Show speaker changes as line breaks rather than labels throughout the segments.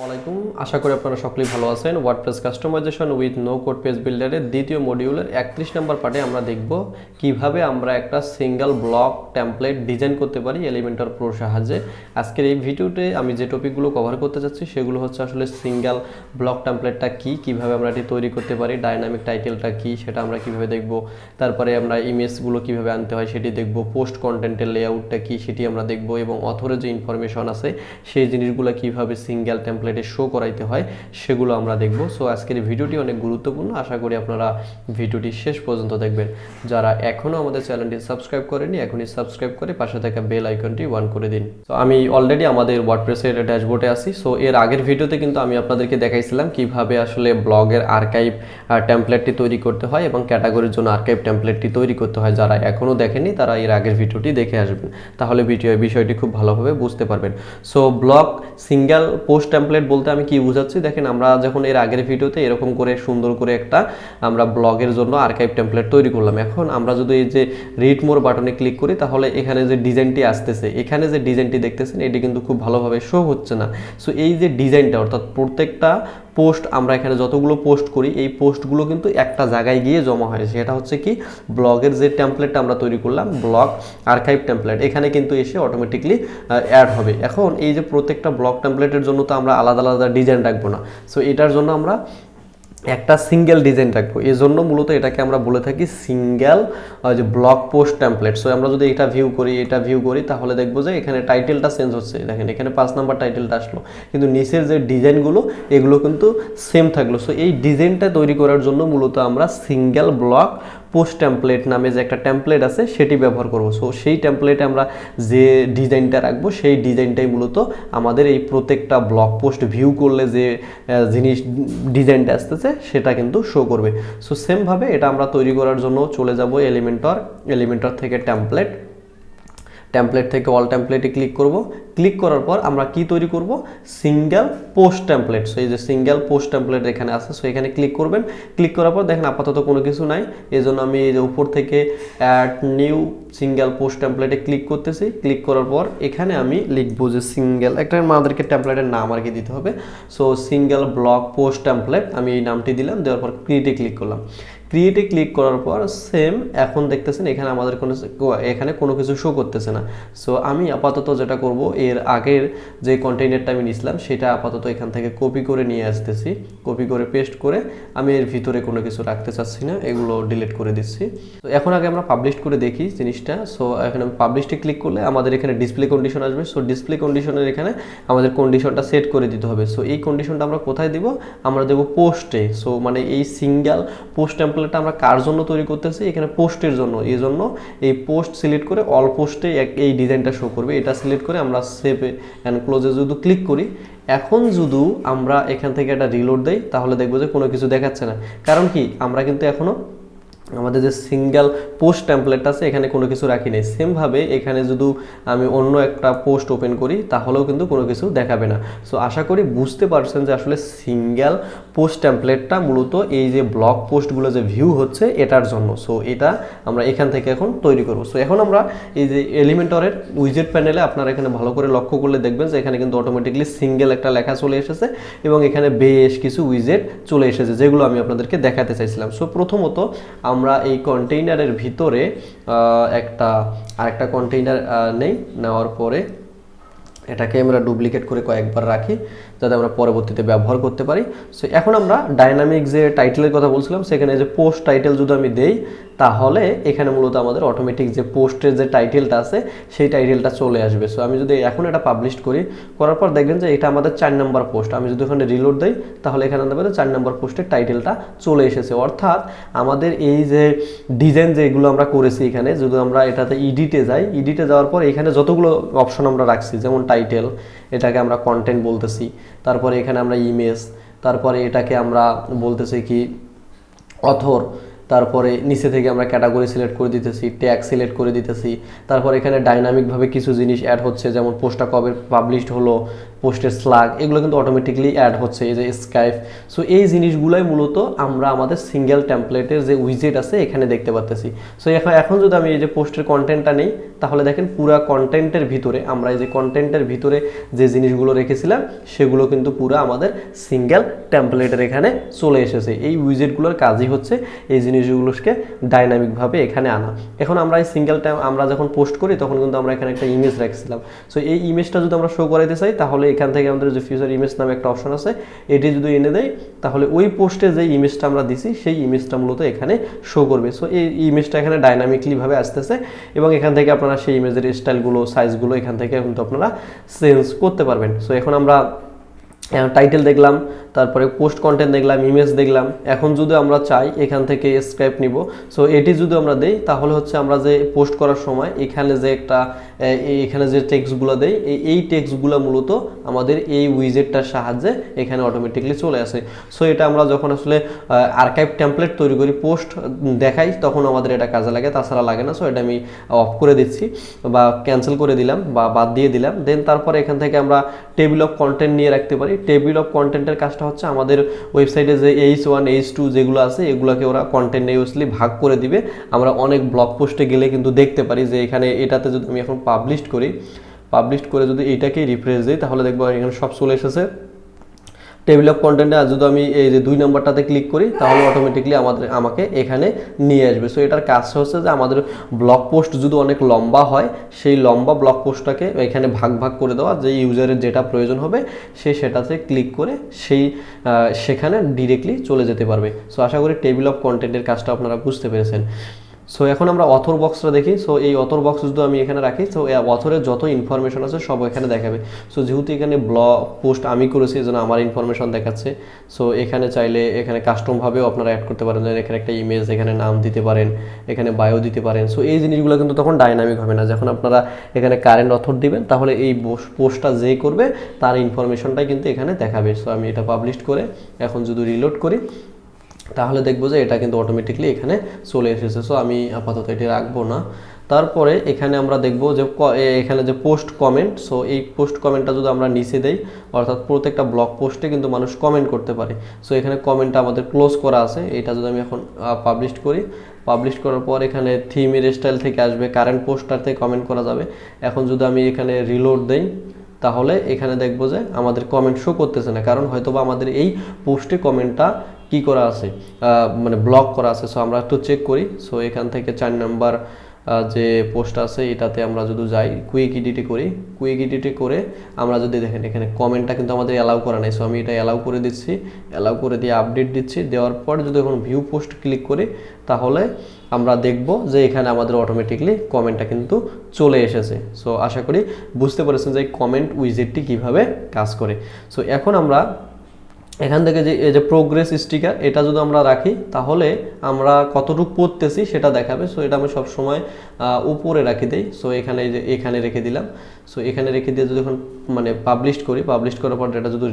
আসসালামাইকুম, আশা করি আপনারা সকলেই ভালো আছেন। WordPress customisation with no code page বিল্ডারের দ্বিতীয় মডিউলের 31 নম্বর পার্টে আমরা দেখব কিভাবে আমরা একটা সিঙ্গেল ব্লক টেমপ্লেট ডিজাইন করতে পারি এলিমেন্টর প্রো সাহায্যে। আজকের এই ভিডিওতে আমি যে টপিকগুলো কভার করতে যাচ্ছি সেগুলো হচ্ছে আসলে সিঙ্গেল ব্লক টেমপ্লেটটা কি, কিভাবে আমরা এটি তৈরি করতে পারি, ডাইনামিক টাইটেলটা কি সেটা আমরা কিভাবে দেখব, তারপরে আমরা ইমেজগুলো কিভাবে আনতে হয় সেটি দেখব, পোস্ট কন্টেন্টের লেআউটটা কি সেটি আমরা দেখব, এবং অথরের যে ইনফরমেশন আছে সেই জিনিসগুলো কিভাবে সিঙ্গেল টেমপ্লেটে শো করাইতে হয় সেগুলো আমরা দেখব। সো আজকের এই ভিডিওটি অনেক গুরুত্বপূর্ণ, আশা করি আপনারা ভিডিওটি শেষ পর্যন্ত দেখবেন। যারা এখনও আমাদের চ্যানেলটি সাবস্ক্রাইব করেনি এখনই সাবস্ক্রাইব করে পাশে থাকা বেল আইকনটি অন করে দিন। তো আমি অলরেডি আমাদের ওয়ার্ডপ্রেসের ড্যাশবোর্ডে আছি। সো এর আগের ভিডিওতে কিন্তু আমি আপনাদেরকে দেখাইছিলাম কিভাবে আসলে ব্লগের আর্কাইভ টেমপ্লেটটি তৈরি করতে হয় এবং ক্যাটাগরির জন্য আর্কাইভ টেমপ্লেটটি তৈরি করতে হয়। যারা এখনও দেখেনি তারা এর আগের ভিডিওটি দেখে আসবেন, তাহলে বিষয়টি খুব ভালোভাবে বুঝতে পারবেন। So blog single post template বলতে আমি কি বুঝাচ্ছি দেখেন, আমরা যখন এর আগের ভিডিওতে এরকম করে সুন্দর করে একটা আমরা ব্লগের জন্য আর্কাইভ টেমপ্লেট তৈরি করলাম। এখন আমরা যদি এই যে রিড মোর বাটনে ক্লিক করি তাহলে এখানে যে ডিজাইনটি আসতেছে, এখানে যে ডিজাইনটি দেখতেছেন এটি কিন্তু খুব ভালোভাবে শো হচ্ছে না। সো এই যে ডিজাইনটা অর্থাৎ প্রত্যেকটা পোস্ট আমরা এখানে যতগুলো পোস্ট করি এই পোস্টগুলো কিন্তু একটা জায়গায় গিয়ে জমা হয়। সেটা হচ্ছে কি ব্লগের যে টেমপ্লেটটা আমরা তৈরি করলাম ব্লগ আর্কাইভ টেমপ্লেট, এখানে কিন্তু এসে অটোমেটিকলি অ্যাড হবে। এখন এই যে প্রত্যেকটা ব্লগ টেমপ্লেটের জন্য তো আমরা আলাদা আলাদা ডিজাইন রাখবো না। সো এটার জন্য আমরা একটা সিঙ্গেল ডিজাইন রাখবো, এই জন্য মূলত এটাকে আমরা বলে থাকি সিঙ্গেল যে ব্লগ পোস্ট টেমপ্লেট। সো আমরা যদি এটা ভিউ করি তাহলে দেখবো যে এখানে টাইটেলটা চেঞ্জ হচ্ছে। দেখেন এখানে 5 নাম্বার টাইটেলটা আসলো, কিন্তু নিচের যে ডিজাইনগুলো এগুলো কিন্তু সেম থাকলো। সো এই ডিজাইনটা তৈরি করার জন্য মূলত আমরা সিঙ্গেল ব্লগ পোস্ট টেমপ্লেট নামে যে একটা টেমপ্লেট আছে সেটি ব্যবহার করব। সো সেই টেমপ্লেটে আমরা যে ডিজাইনটা রাখবো সেই ডিজাইনটাই মূলত আমাদের এই প্রত্যেকটা ব্লগ পোস্ট ভিউ করলে যে জিনিস ডিজাইনটা আসতেছে সেটা কিন্তু শো করবে। সো সেমভাবে এটা আমরা তৈরি করার জন্য চলে যাব এলিমেন্টর থেকে টেমপ্লেট থেকে অল টেমপ্লেটে ক্লিক করব। ক্লিক করার পর আমরা কি তৈরি করব, সিঙ্গেল পোস্ট টেমপ্লেট। সো এই যে সিঙ্গেল পোস্ট টেমপ্লেট এখানে আছে, সো এখানে ক্লিক করবেন। ক্লিক করার পর দেখেন আপাতত কোনো কিছু নাই, এই জন্য আমি এই যে উপর থেকে অ্যাড নিউ সিঙ্গেল পোস্ট টেমপ্লেটে ক্লিক করতেছি। ক্লিক করার পর এখানে আমি লিখবো যে সিঙ্গেল, একটা আমাদেরকে টেমপ্লেটের নাম আর কি দিতে হবে। So single blog post template আমি এই নামটি দিলাম, দেওয়ার পর ক্রিয়েটে ক্লিক করলাম। ক্রিয়েটে ক্লিক করার পর সেম এখন দেখতেছেন এখানে আমাদের কোনো কিছু শো করতেছে না। সো আমি আপাতত যেটা করব, এর আগের যে কন্টেইনারটা আমি নিয়েছিলাম সেটা আপাতত এখান থেকে কপি করে নিয়ে আসতেছি। কপি করে পেস্ট করে আমি এর ভিতরে কোনো কিছু রাখতে চাচ্ছি না, এগুলো ডিলিট করে দিচ্ছি। তো এখন আগে আমরা পাবলিশ করে দেখি জিনিসটা। সো এখানে আমি পাবলিশে ক্লিক করলে আমাদের এখানে ডিসপ্লে কন্ডিশন আসবে। সো ডিসপ্লে কন্ডিশনের এখানে আমাদের কন্ডিশনটা সেট করে দিতে হবে। সো এই কন্ডিশনটা আমরা কোথায় দিব, আমরা দেবো পোস্টে। সো মানে এই সিঙ্গেল পোস্ট টেমপ্লেটটা আমরা কার জন্য তৈরি করতেছি, এখানে পোস্টের জন্য। এই জন্য এই পোস্ট সিলেক্ট করে অল পোস্টে এই ডিজাইনটা শো করবে। এটা সিলেক্ট করে আমরা সেভ অ্যান্ড ক্লোজে যদি ক্লিক করি, এখন যদি আমরা এখান থেকে একটা রিলোড দেই তাহলে দেখবো যে কোনো কিছু দেখাচ্ছে না। কারণ কি, আমরা কিন্তু এখনো আমাদের যে সিঙ্গেল পোস্ট টেমপ্লেট আছে এখানে কোনো কিছু রাখি নেই। সেমভাবে এখানে যদি আমি অন্য একটা পোস্ট ওপেন করি তাহলেও কিন্তু কোনো কিছু দেখাবে না। সো আশা করি বুঝতে পারছেন যে আসলে সিঙ্গেল পোস্ট টেমপ্লেটটা মূলত এই যে ব্লগ পোস্টগুলো যে ভিউ হচ্ছে এটার জন্য। সো এটা আমরা এখান থেকে এখন তৈরি করব। সো এখন আমরা এই যে এলিমেন্টরের উইজেট প্যানেলে আপনারা এখানে ভালো করে লক্ষ্য করলে দেখবেন যে এখানে কিন্তু অটোমেটিকলি সিঙ্গেল একটা লেখা চলে এসেছে এবং এখানে বেশ কিছু উইজেট চলে এসেছে যেগুলো আমি আপনাদেরকে দেখাতে চাইছিলাম। সো প্রথমত আমরা এই কন্টেইনারের ভিতরে আরেকটা কন্টেইনার নেওয়ার পরে এটাকে আমরা ডুপ্লিকেট করে কয়েকবার রাখি যাতে আমরা পরবর্তীতে ব্যবহার করতে পারি। সো এখন আমরা ডাইনামিক যে টাইটেলের কথা বলছিলাম সেখানে যে পোস্ট টাইটেল যদি আমি দেই তাহলে এখানে মূলত আমাদের অটোমেটিক যে পোস্টের যে টাইটেলটা আছে সেই টাইটেলটা চলে আসবে। সো আমি যদি এখন এটা পাবলিশ করার পর দেখবেন যে এটা আমাদের 4 নম্বর পোস্ট। আমি যদি ওখানে রিলোড দিই তাহলে এখানে দেখবেন 4 নম্বর পোস্টের টাইটেলটা চলে এসেছে। অর্থাৎ আমাদের এই যে ডিজাইন যেগুলো আমরা করেছি এখানে যদি আমরা এটাতে এডিটে যাওয়ার পর এখানে যতগুলো অপশন আমরা রাখছি, যেমন টাইটেল, এটাকে আমরা কন্টেন্ট বলতেছি, তারপরে এখানে আমরা ইমেজ, তারপরে এটাকে আমরা বলতেছি কি অথর, তারপরে নিচে থেকে আমরা ক্যাটাগরি সিলেক্ট করে দিতেছি, ট্যাগ সিলেক্ট করে দিতেছি, তারপর এখানে ডাইনামিকভাবে কিছু জিনিস অ্যাড হচ্ছে, যেমন পোস্টটা কবে পাবলিশড হলো, পোস্টের স্লাগ, এগুলো কিন্তু অটোমেটিকলি অ্যাড হচ্ছে, এই যে স্কাইপ। সো এই জিনিসগুলাই মূলত আমরা আমাদের সিঙ্গেল টেমপ্লেটের যে উইজেট আছে এখানে দেখতে পাচ্ছি। সো এখন যদি আমি এই যে পোস্টের কন্টেন্টটা নেই, তাহলে দেখেন পুরা কন্টেন্টের ভিতরে আমরা এই যে কন্টেন্টের ভিতরে যে জিনিসগুলো রেখেছিলাম সেগুলো কিন্তু পুরো আমাদের সিঙ্গেল টেমপ্লেটের এখানে চলে এসেছে। এই উইজেটগুলোর কাজই হচ্ছে এই জিনিসগুলোকে ডাইনামিকভাবে এখানে আনা। এখন আমরা এই আমরা যখন পোস্ট করি তখন কিন্তু আমরা এখানে একটা ইমেজ রাখছিলাম। সো এই ইমেজটা যদি আমরা শো করাইতে চাই তাহলে এখান থেকে আমাদের যে ফিউচার ইমেজ নামে একটা অপশন আছে, এটি যদি এনে দেয় তাহলে ওই পোস্টে যে ইমেজটা আমরা দিছি সেই ইমেজটা মূলত এখানে শো করবে। সো এই ইমেজটা এখানে ডাইনামিকলিভাবে আসতেছে এবং এখান থেকে আপনারা সেই ইমেজের স্টাইলগুলো, সাইজগুলো এখান থেকে কিন্তু আপনারা চেঞ্জ করতে পারবেন। সো এখন আমরা টাইটেল দেখলাম, তারপরে পোস্ট কন্টেন্ট দেখলাম, ইমেজ দেখলাম। এখন যদি আমরা চাই এখান থেকে স্ক্রাইপ নিব, সো এটি যদি আমরা দেই তাহলে হচ্ছে আমরা যে পোস্ট করার সময় এখানে যে একটা এখানে যে টেক্সটগুলো দেই এই টেক্সটগুলো মূলত আমাদের এই উইজেটটার সাহায্যে এখানে অটোমেটিকলি চলে আসে। সো এটা আমরা যখন আসলে আর্কাইভ টেমপ্লেট তৈরি করি, পোস্ট দেখাই, তখন আমাদের এটা কাজে লাগে, তাছাড়া লাগে না। সো এটা আমি অফ করে দিচ্ছি বা ক্যান্সেল করে দিলাম বা বাদ দিয়ে দিলাম। দেন তারপরে এখান থেকে আমরা টেবিল অফ কন্টেন্ট নিয়ে রাখতে পারি। টেবিল অফ কন্টেন্টের কাজটা হচ্ছে আমাদের ওয়েবসাইটে যে H1 H2 যেগুলো আছে এগুলোকে ওরা কন্টেন্ট ইউজলি ভাগ করে দিবে। আমরা অনেক ব্লগ পোস্টে গেলে কিন্তু দেখতে পারি যে এখানে এটাতে যদি আমি এখন পাবলিশ করে যদি এইটাকে রিফ্রেশ দিই তাহলে দেখবো এখানে সব চলে এসেছে টেবিল অফ কন্টেন্টে। আর যদি আমি এই যে 2 নম্বরটাতে ক্লিক করি তাহলে অটোমেটিকলি আমাকে এখানে নিয়ে আসবে। সো এটার কাজটা হচ্ছে যে আমাদের ব্লগ পোস্ট যদি অনেক লম্বা হয় সেই লম্বা ব্লগ পোস্টটাকে এখানে ভাগ করে দেওয়া, যে ইউজারের যেটা প্রয়োজন হবে সেটাতে ক্লিক করে সেখানে ডিরেক্টলি চলে যেতে পারবে। সো আশা করি টেবিল অফ কন্টেন্টের কাজটা আপনারা বুঝতে পেরেছেন। সো এখন আমরা অথর বক্সটা দেখি। সো এই অথর বক্স যদি আমি এখানে রাখি, সো অথরের যত ইনফরমেশন আছে সব এখানে দেখাবে। সো যেহেতু এখানে ব্লগ পোস্ট আমি করেছি এই জন্য আমার ইনফরমেশন দেখাচ্ছে। সো এখানে চাইলে এখানে কাস্টমভাবেও আপনারা অ্যাড করতে পারেন, যেন এখানে একটা ইমেজ, এখানে নাম দিতে পারেন, এখানে বায়ো দিতে পারেন। সো এই জিনিসগুলো কিন্তু তখন ডাইনামিক হবে না। যখন আপনারা এখানে কারেন্ট অথর দিবেন তাহলে এই পোস্টটা যে করবে তার ইনফরমেশনটাই কিন্তু এখানে দেখাবে। সো আমি এটা পাবলিশ করে এখন যদি রিলোড করি তাহলে দেখবো যে এটা কিন্তু অটোমেটিকলি এখানে চলে এসেছে। সো আমি আপাতত এটি রাখবো না। তারপরে এখানে আমরা দেখবো যে এখানে যে পোস্ট কমেন্ট, সো এই পোস্ট কমেন্টটা যদি আমরা নিচে দেই, অর্থাৎ প্রত্যেকটা ব্লগ পোস্টে কিন্তু মানুষ কমেন্ট করতে পারে। সো এখানে কমেন্টটা আমাদের ক্লোজ করা আছে। এটা যদি আমি এখন পাবলিশ করার পর এখানে থিমের স্টাইল থেকে আসবে, কারেন্ট পোস্টার থেকে কমেন্ট করা যাবে। এখন যদি আমি এখানে রিলোড দেই তাহলে এখানে দেখবো যে আমাদের কমেন্ট শো করতেছে না, কারণ হয়তোবা আমাদের এই পোস্টে কমেন্টটা কি করা আছে, মানে ব্লক করা আছে। সো আমরা একটু চেক করি। সো এখান থেকে 4 নাম্বার যে পোস্ট আছে এটাতে আমরা যদি যাই, কুইক এডিটে করে আমরা যদি দেখেন এখানে কমেন্টটা কিন্তু আমাদের অ্যালাউ করা নাই। সো আমি এটা অ্যালাউ করে দিচ্ছি, অ্যালাউ করে দিয়ে আপডেট দিচ্ছি। দেওয়ার পর যদি এখন ভিউ পোস্ট ক্লিক করি তাহলে আমরা দেখব যে এখানে আমাদের অটোমেটিকলি কমেন্টটা কিন্তু চলে এসেছে। সো আশা করি বুঝতে পেরেছেন যে কমেন্ট উইজেটটি কিভাবে কাজ করে। সো এখন আমরা এখান থেকে যে প্রোগ্রেস স্টিকার এটা যদি আমরা রাখি তাহলে আমরা কতটুকু পড়তেছি সেটা দেখাবে। সো এটা আমি সবসময় উপরে রাখি দেই। সো এখানে রেখে দিলাম। সো এখানে রেখে দিয়ে যদি এখন মানে পাবলিশ করার পর এটা যদি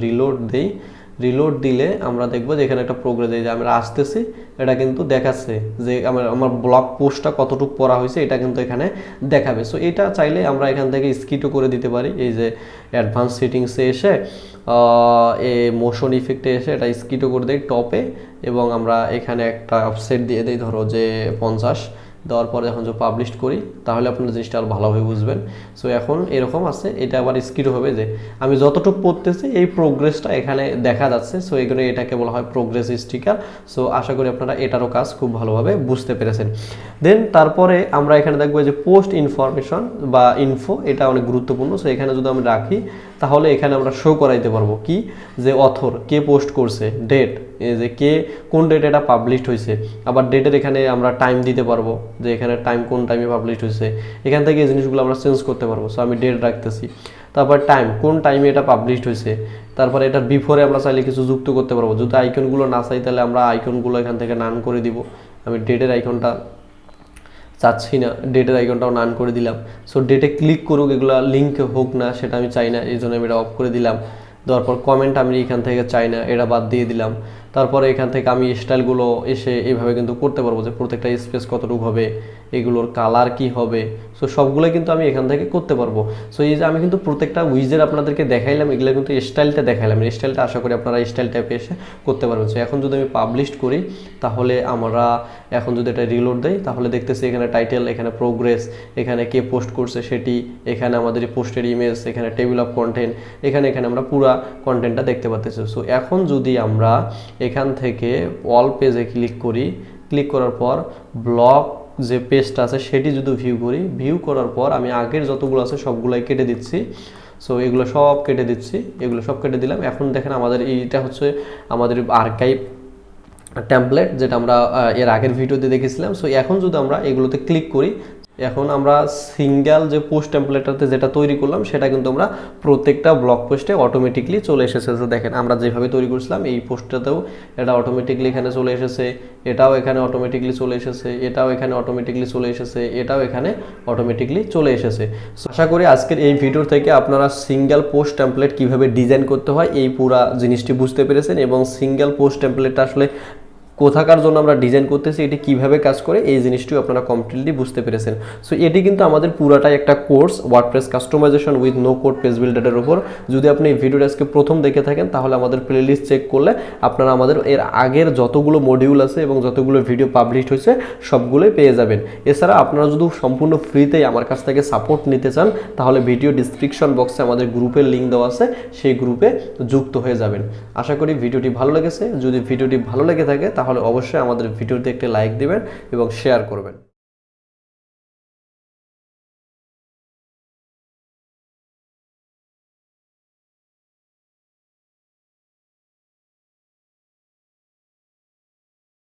রিলোড দিলে আমরা দেখবো যে এখানে একটা প্রোগ্রেস, এই যে আমরা আসতেছি এটা কিন্তু দেখাচ্ছে যে আমার ব্লগ পোস্টটা কতটুকু পড়া হয়েছে এটা কিন্তু এখানে দেখাবে। সো এটা চাইলে আমরা এখান থেকে স্কিটও করে দিতে পারি। এই যে অ্যাডভান্স সেটিংসে এসে মোশন ইফেক্টে এসে এটা স্কিটও করে দিই টপে, এবং আমরা এখানে একটা অফসেট দিয়ে দিই, ধরো যে 50। দেওয়ার পরে যখন পাবলিশ করি তাহলে আপনারা জিনিসটা আরও ভালোভাবে বুঝবেন। সো এখন এরকম আছে, এটা আবার স্কিট হবে যে আমি যতটুকু পড়তেছি এই প্রোগ্রেসটা এখানে দেখা যাচ্ছে। সো এগুলো এটাকে বলা হয় প্রোগ্রেস স্টিকার। সো আশা করি আপনারা এটারও কাজ খুব ভালোভাবে বুঝতে পেরেছেন। দেন তারপরে আমরা এখানে দেখবো যে পোস্ট ইনফরমেশন বা ইনফো, এটা অনেক গুরুত্বপূর্ণ। সো এখানে যদি আমি রাখি তাহলে এখানে আমরা শো করাইতে পারবো কি, যে অথর কে পোস্ট করছে, ডেট, এই যে কে কোন ডেট এটা পাবলিশ হয়েছে, আবার ডেটের এখানে আমরা টাইম দিতে পারবো যে এখানে টাইম কোন টাইমে পাবলিশ হয়েছে। এখান থেকে এই জিনিসগুলো আমরা চেঞ্জ করতে পারবো। সো আমি ডেট রাখতেছি, তারপর টাইম কোন টাইমে এটা পাবলিশ হয়েছে, তারপরে এটার বিফোরে আমরা চাইলে কিছু যুক্ত করতে পারবো। যদি আইকনগুলো না চাই তাহলে আমরা আইকনগুলো এখান থেকে নান করে দিব। আমি ডেটের আইকনটা চাচ্ছি না, ডেটের আইকনটাও নান করে দিলাম। সো ডেটে ক্লিক করুক, এগুলো লিঙ্ক হোক না সেটা আমি চাই না, এই জন্য আমি এটা অফ করে দিলাম। দেওয়ার পর কমেন্ট আমি এখান থেকে চাই না, এটা বাদ দিয়ে দিলাম। তারপরে এখান থেকে আমি স্টাইলগুলো এসে এইভাবে কিন্তু করতে পারবো যে প্রত্যেকটা স্পেস কতটুকু হবে, এগুলোর কালার কি হবে, সো সবগুলো কিন্তু আমি এখান থেকে করতে পারবো। সো এই যে আমি কিন্তু প্রত্যেকটা উইজের আপনাদেরকে দেখাইলাম, এগুলো কিন্তু স্টাইলটা দেখাইলাম, স্টাইলটা আশা করি আপনারা স্টাইল টাইপে এসে করতে পারবেন। সো এখন যদি আমি পাবলিশ করি তাহলে আমরা এখন যদি এটা রিলোড দেই তাহলে দেখতেছি এখানে টাইটেল, এখানে প্রোগ্রেস, এখানে কে পোস্ট করছে সেটি, এখানে আমাদের পোস্টের ইমেজ, এখানে টেবিল অফ কন্টেন্ট, এখানে আমরা পুরা কন্টেন্টটা দেখতে পাচ্ছি। সো এখন যদি আমরা এখান থেকে অল পেজে ক্লিক করি, ক্লিক করার পর ব্লগ যে পেজটা আছে সেটি যদি ভিউ করি, ভিউ করার পর আমি আগের যতগুলো আছে সবগুলাই কেটে দিচ্ছি। সো এগুলো সব কেটে দিচ্ছি, এগুলো সব কেটে দিলাম। এখন দেখেন আমাদের এইটা হচ্ছে আমাদের আর্কাইভ টেমপ্লেট, যেটা আমরা এর আগের ভিডিওতে দেখেছিলাম। সো এখন যদি আমরা এগুলোতে ক্লিক করি, এখন আমরা সিঙ্গেল যে পোস্ট টেমপ্লেটটাতে যেটা তৈরি করলাম সেটা কিন্তু আমরা প্রত্যেকটা ব্লগ পোস্টে অটোমেটিকলি চলে এসেছে। তো দেখেন আমরা যেভাবে তৈরি করছিলাম এই পোস্টটাতেও এটা অটোমেটিকলি এখানে চলে এসেছে, এটাও এখানে অটোমেটিকলি চলে এসেছে, এটাও এখানে অটোমেটিকলি চলে এসেছে, এটাও এখানে অটোমেটিকলি চলে এসেছে। আশা করি আজকের এই ভিডিও থেকে আপনারা সিঙ্গেল পোস্ট টেমপ্লেট কীভাবে ডিজাইন করতে হয় এই পুরা জিনিসটি বুঝতে পেরেছেন, এবং সিঙ্গেল পোস্ট টেমপ্লেটটা আসলে কোথাকার জন্য আমরা ডিজাইন করতেছি, এটি কিভাবে কাজ করে এই জিনিসটিও আপনারা কমপ্লিটলি বুঝতে পেরেছেন। সো এটি কিন্তু আমাদের পুরাটাই একটা course, WordPress customisation with no code page বিল্ডারের উপর। যদি আপনি এই ভিডিওটা আজকে প্রথম দেখে থাকেন তাহলে আমাদের প্লেলিস্ট চেক করলে আপনারা আমাদের এর আগের যতগুলো মডিউল আছে এবং যতগুলো ভিডিও পাবলিশ হয়েছে সবগুলোই পেয়ে যাবেন। এছাড়া আপনারা যদি সম্পূর্ণ ফ্রিতেই আমার কাছ থেকে সাপোর্ট নিতে চান তাহলে ভিডিও ডিসক্রিপশন বক্সে আমাদের গ্রুপের লিঙ্ক দেওয়া আছে, সেই গ্রুপে যুক্ত হয়ে যাবেন। আশা করি ভিডিওটি ভালো লেগেছে। যদি ভিডিওটি ভালো লেগে থাকে তাহলে অবশ্যই আমাদের ভিডিওতে একটি লাইক দিবেন এবং শেয়ার করবেন।